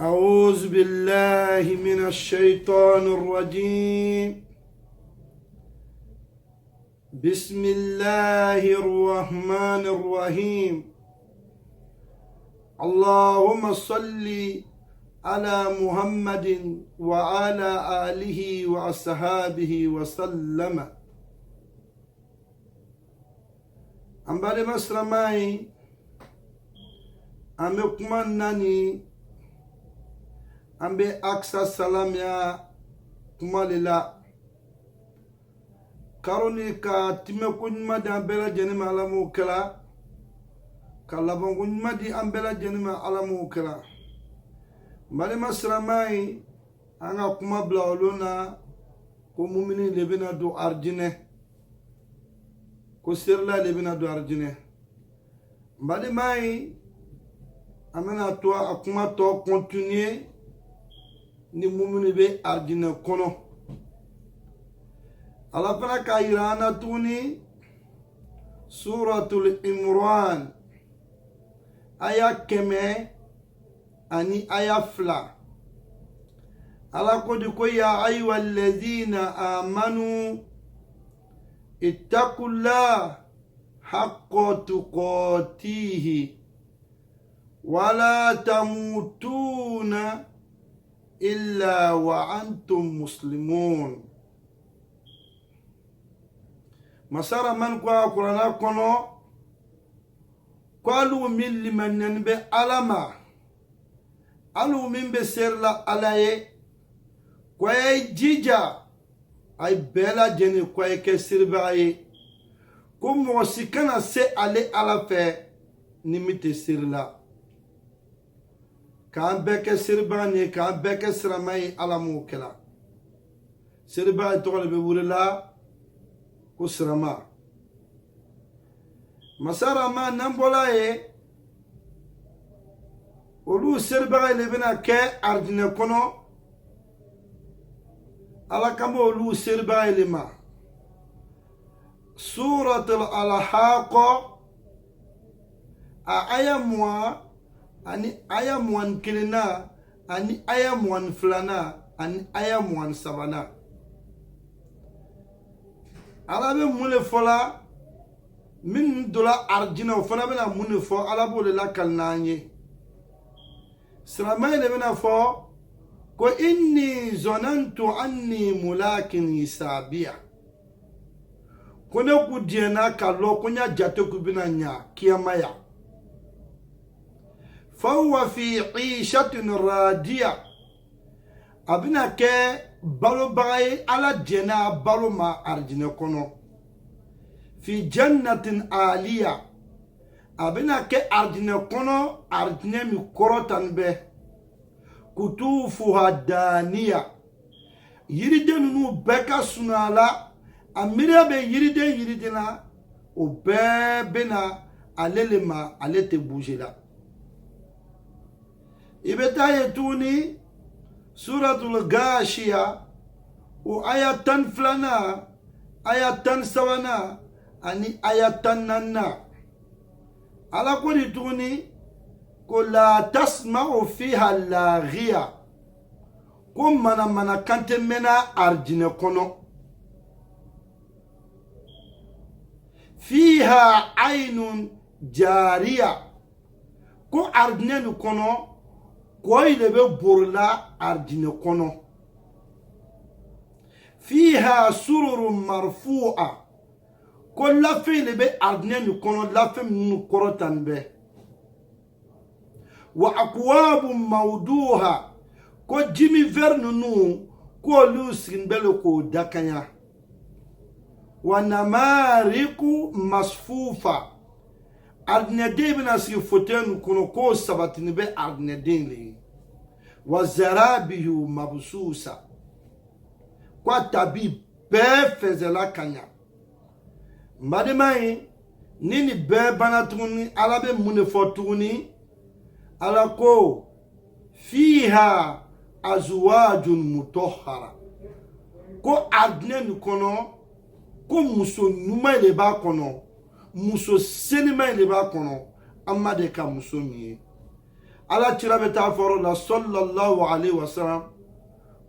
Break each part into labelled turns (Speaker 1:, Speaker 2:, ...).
Speaker 1: أعوذ بالله من الشيطان الرجيم. بسم الله الرحمن الرحيم. اللهم صل على محمد وعلى آله وأصحابه وسلم. أمبارح مسلمي أمكمان ناني ambe aksa salam ya kumalila karoni ka time kunyma di ambela jenima alamu kala kalabon kunyma di ambela jenima alamu kala mbali masramai anga kuma bla olona ko mumini lebina do arjine ko sirla lebina do arjine mbali mai amena to akuma to continuer ni mumini be arjina kono ala fana ka yirana tuni suratul imran aya keme ani aya fla ala kodi ko ya ayuha alladhina amanu ittaqullaha haqqa tuqatihi wala tamutuna illa wa antum muslimun. Masara man kwa Qur'ana kono kwalu min liman nanbe alama alu min be serla alaye kwaye jija ay bela jeni kwaye ke sirbaye kumo sikana se ale ala fe nimite sirla kan beke sirbani kan beke siramai alamu kala sirba tole be wurila ko sirama masara ma nambola ye olu sirba le bina ke ardine kono ala kamo olu sirba le ma suratul alhaq aya moi ani aya mwan kilina ani aya mwan flana ani aya mwan sabana alabe mule fola min dola arjina fona bena mune fo alabo le la kalnanye sramay le bena fo ko inni zonantu anni mulakin hisabiya kone ku diena kallo kunya jate ku bina nya kiyamaya فهو في عيشة رادية أبنا كي بالو باي على جنا بالو ما أرجنا كونو في جنة عالية أبنا كي أرجنا كونو أرجنا مكروتان به كتوفها دانية يريدن نو بكا سنالا أميرا بي يريدنا وبابنا أليلما أليتي بوجيلا ibetaye tuni suratul gashiya o ayatan flana ayatan sawana ani ayatan nanna ala kodi tuni ko la tasma'u fiha laghiya ko mana kante mena arjine kono fiha aynun jariya ko arjine kono koy lebe burla ardine kono fiha sururun marfu'a ko lafe lebe ardine kono lafe nu korotan be wa akwabun mawduha ko jimi vernu nu ko lusin bele ko dakanya wa namariku masfufa ardine debina si foten kono ko sabatini be ardine denle wa zarabihu mabsusa kwa tabi be fezela kanya mademai nini be banatuni alabe munefotuni alako fiha azwajun mutahhara ko ardine kono ko muso numa le ba kono muso senima le ba kono amade ka muso mi ala cira bɛ taa fɔrɔ la sallallahu alaihi wasallam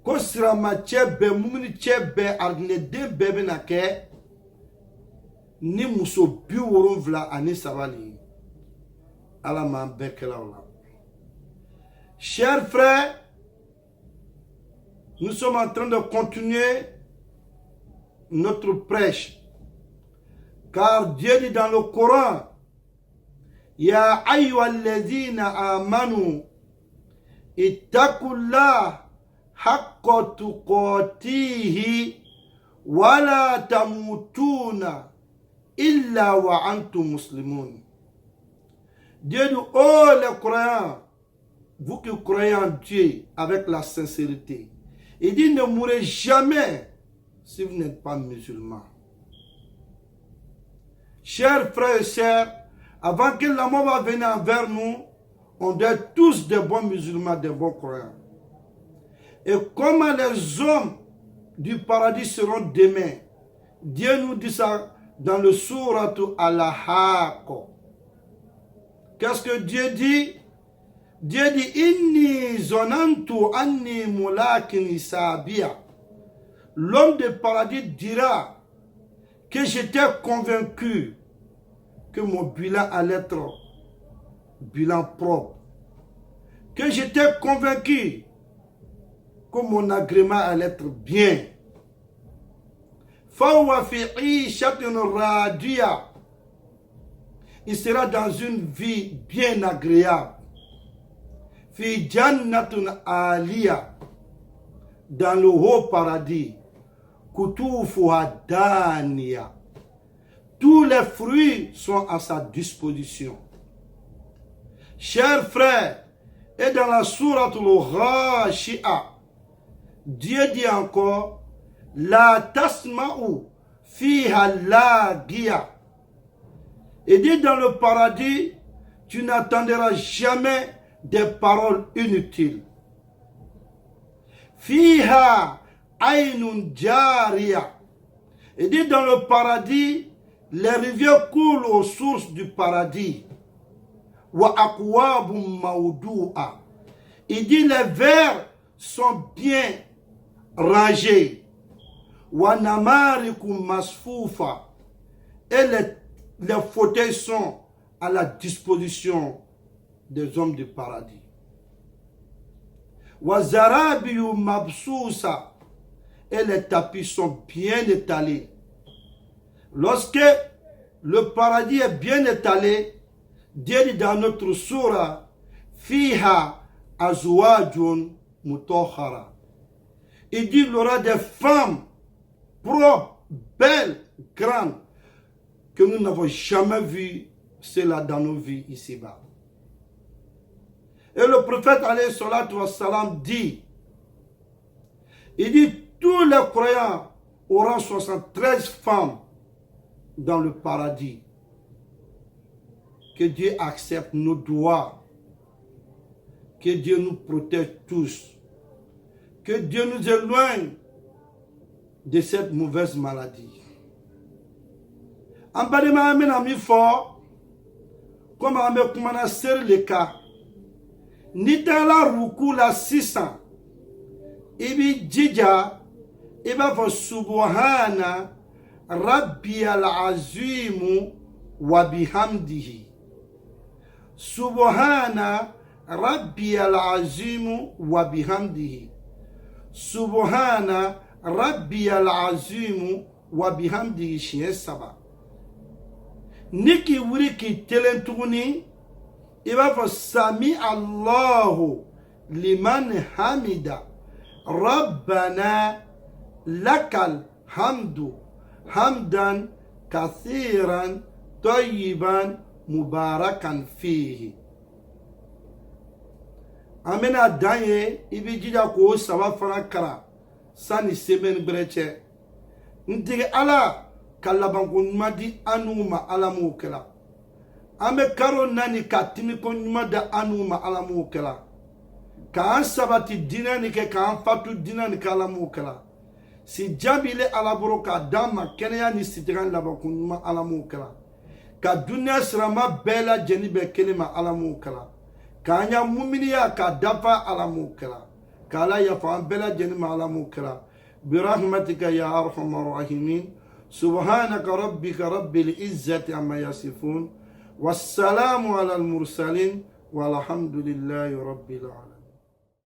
Speaker 1: ko sirama cɛ bɛɛ mumini cɛ bɛɛ alijinɛden bɛɛ bɛna kɛ ni muso 73 de ye. Ala m'an bɛɛ kɛla o la. Chers frères, nous sommes en train de continuer notre prêche. Car Dieu dit dans le Coran, Ya ayyuhalladhina amanu ittaqullah haqqa tuqatihi wa la tamutuna illa wa antum muslimun. Dieu dit, oh les croyants, vous qui croyez en Dieu avec la sincérité, il dit, ne mourrez jamais si vous n'êtes pas musulmans. Chers frères et sœurs, avant que la mort va venir envers nous, on doit être tous des bons musulmans, des bons croyants. Et comment les hommes du paradis seront demain? Dieu nous dit ça dans le sourate Al-Haqq. Qu'est-ce que Dieu dit? Dieu dit, Inni zonantu anni mulakin isabiya. L'homme du paradis dira que j'étais convaincu que mon bilan allait être bilan propre. Que j'étais convaincu que mon agrément allait être bien. Fawa fi ishatin radiya. Il sera dans une vie bien agréable. Fi jannatun aliya. Dans le haut paradis. Kutufuha daniya. Tous les fruits sont à sa disposition. Chers frères, et dans la sourate Al-Ghashi'a, Dieu dit encore, La tasma'u fiha lagiya. Et dit dans le paradis, tu n'entendras jamais des paroles inutiles. Fiha aynun jariya. Et dit dans le paradis, les rivières coulent aux sources du paradis. Wa akwabum mawdu'a. Il dit les vers sont bien rangés. Wa namarikum masfufa. Et les fauteuils sont à la disposition des hommes du paradis. Wa zarabiyu mabsusa. Et les tapis sont bien étalés. Lorsque le paradis est bien étalé, Dieu dit dans notre sourate, Fiha azwajun mutahhara. Il dit qu'il y aura des femmes propres, belles, grandes, que nous n'avons jamais vues, cela dans nos vies ici-bas. Et le prophète alayhi salatu wassalam dit, il dit, tous les croyants auront 73 femmes dans le paradis. Que Dieu accepte nos doigts. Que Dieu nous protège tous. Que Dieu nous éloigne de cette mauvaise maladie. En bas de ma main, ami fort, comme on me commande serrer le cas. Nitala ruku la 600. Ibi djidja, iba fa subhana rabbi al-azimu wa bihamdihi. Subhana rabbi al-azimu wa bihamdihi. Subhana rabbi al-azimu wa bihamdihi shiye saba. Niki wuri ki telentuni iba fa sami Allahu liman hamida. Rabbana lakal hamdu hamdan kathiran tayyiban mubarakan fihi. Amena danye ibi jida ko saba fana kara sani semaine breche. Ntige ala kalabanko nyumadi anuma alamu kela. Ame karo nani katimi ko nyumada anuma alamu kela. Ka an sabati dina ni ke ka an fatu dina ni kalamu kela. Si jabile alaboro ka dama kenya ni sitiran labanko nyuma alamu kela. Ka dunia sirama bela jeni be kelema alamu kela. kanya muminiya ka dafa ala mukra kala ya fa bela jenma ala mukra برحمتك يا أرحم الراحمين سبحانك ربك رب العزة عما يصفون والسلام على المرسلين والحمد لله رب العالمين.